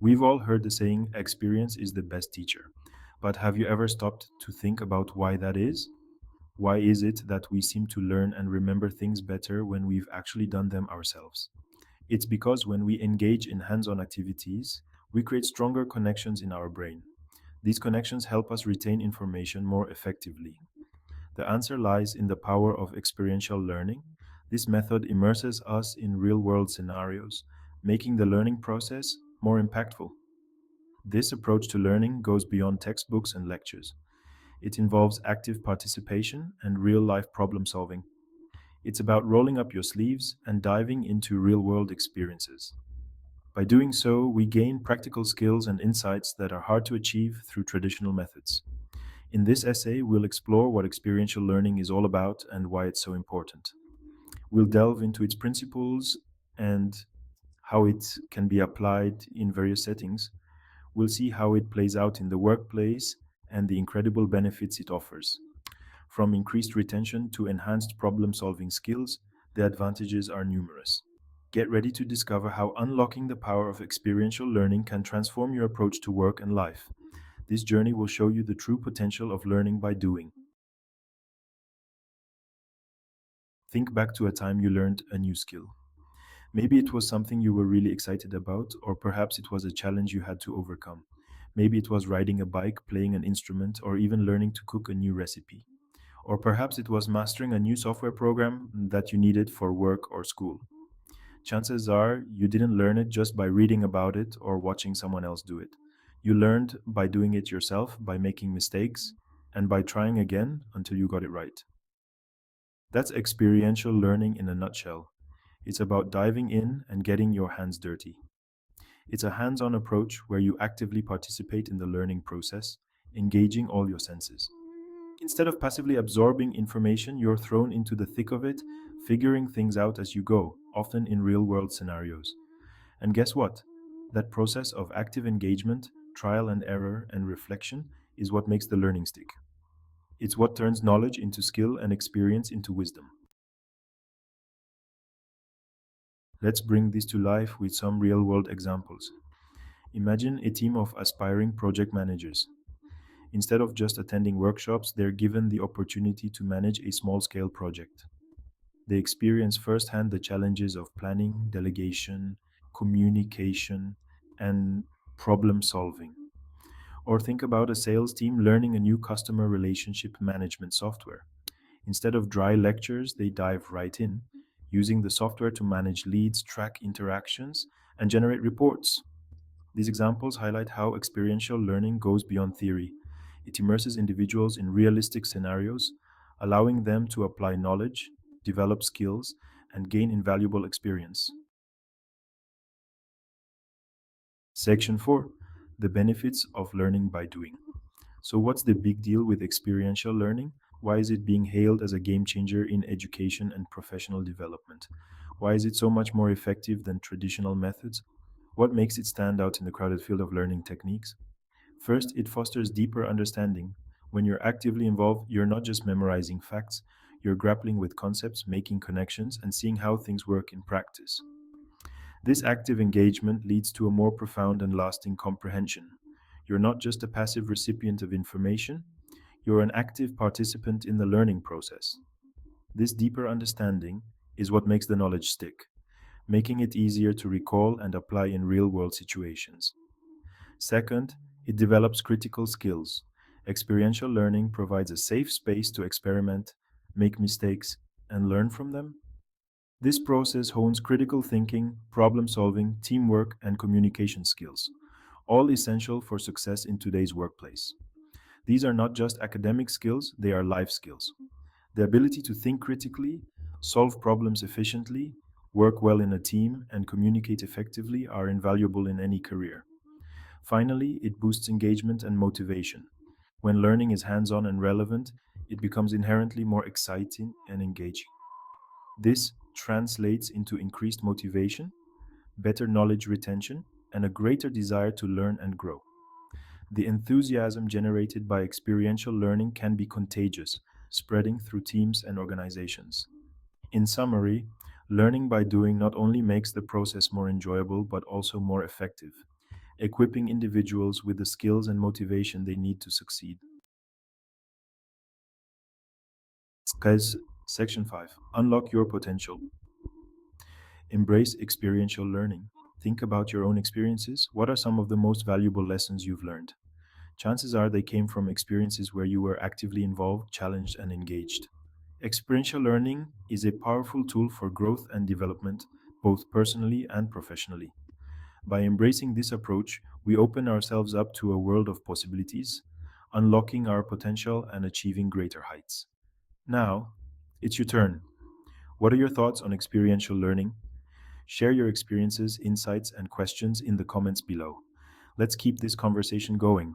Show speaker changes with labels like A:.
A: We've all heard the saying, experience is the best teacher. But have you ever stopped to think about why that is? Why is it that we seem to learn and remember things better when we've actually done them ourselves? It's because when we engage in hands on activities, we create stronger connections in our brain. These connections help us retain information more effectively. The answer lies in the power of experiential learning. This method immerses us in real world scenarios, making the learning process more impactful. This approach to learning goes beyond textbooks and lectures. It involves active participation and real life problem solving. It's about rolling up your sleeves and diving into real world experiences. By doing so, we gain practical skills and insights that are hard to achieve through traditional methods. In this essay, we'll explore what experiential learning is all about and why it's so important. We'll delve into its principles and how it can be applied in various settings. We'll see how it plays out in the workplace and the incredible benefits it offers. From increased retention to enhanced problem solving skills, the advantages are numerous. Get ready to discover how unlocking the power of experiential learning can transform your approach to work and life. This journey will show you the true potential of learning by doing. Think back to a time you learned a new skill. Maybe it was something you were really excited about, or perhaps it was a challenge you had to overcome. Maybe it was riding a bike, playing an instrument, or even learning to cook a new recipe. Or perhaps it was mastering a new software program that you needed for work or school. Chances are you didn't learn it just by reading about it or watching someone else do it. You learned by doing it yourself, by making mistakes, and by trying again until you got it right. That's experiential learning in a nutshell. It's about diving in and getting your hands dirty. It's a hands on approach where you actively participate in the learning process, engaging all your senses. Instead of passively absorbing information, you're thrown into the thick of it, figuring things out as you go, often in real world scenarios. And guess what? That process of active engagement, trial and error, and reflection is what makes the learning stick. It's what turns knowledge into skill and experience into wisdom. Let's bring this to life with some real world examples. Imagine a team of aspiring project managers. Instead of just attending workshops, they're given the opportunity to manage a small scale project. They experience firsthand the challenges of planning, delegation, communication, and problem solving. Or think about a sales team learning a new customer relationship management software. Instead of dry lectures, they dive right in, using the software to manage leads, track interactions, and generate reports. These examples highlight how experiential learning goes beyond theory. It immerses individuals in realistic scenarios, allowing them to apply knowledge, develop skills, and gain invaluable experience. Section 4: The benefits of learning by doing. So, what's the big deal with experiential learning? Why is it being hailed as a game changer in education and professional development? Why is it so much more effective than traditional methods? What makes it stand out in the crowded field of learning techniques? First, it fosters deeper understanding. When you're actively involved, you're not just memorizing facts, you're grappling with concepts, making connections, and seeing how things work in practice. This active engagement leads to a more profound and lasting comprehension. You're not just a passive recipient of information, you're an active participant in the learning process. This deeper understanding is what makes the knowledge stick, making it easier to recall and apply in real world situations. Second, it develops critical skills. Experiential learning provides a safe space to experiment, make mistakes, and learn from them. This process hones critical thinking, problem solving, teamwork, and communication skills, all essential for success in today's workplace. These are not just academic skills, they are life skills. The ability to think critically, solve problems efficiently, work well in a team, and communicate effectively are invaluable in any career. Finally, it boosts engagement and motivation. When learning is hands on and relevant, it becomes inherently more exciting and engaging. This translates into increased motivation, better knowledge retention, and a greater desire to learn and grow. The enthusiasm generated by experiential learning can be contagious, spreading through teams and organizations. In summary, learning by doing not only makes the process more enjoyable but also more effective. equipping individuals with the skills and motivation they need to succeed. Guys, Section 5, Unlock Your Potential. Embrace experiential learning. Think about your own experiences. What are some of the most valuable lessons you've learned? Chances are they came from experiences where you were actively involved, challenged, and engaged. Experiential learning is a powerful tool for growth and development, both personally and professionally. By embracing this approach, we open ourselves up to a world of possibilities, unlocking our potential and achieving greater heights. Now, it's your turn. What are your thoughts on experiential learning? Share your experiences, insights, and questions in the comments below. Let's keep this conversation going.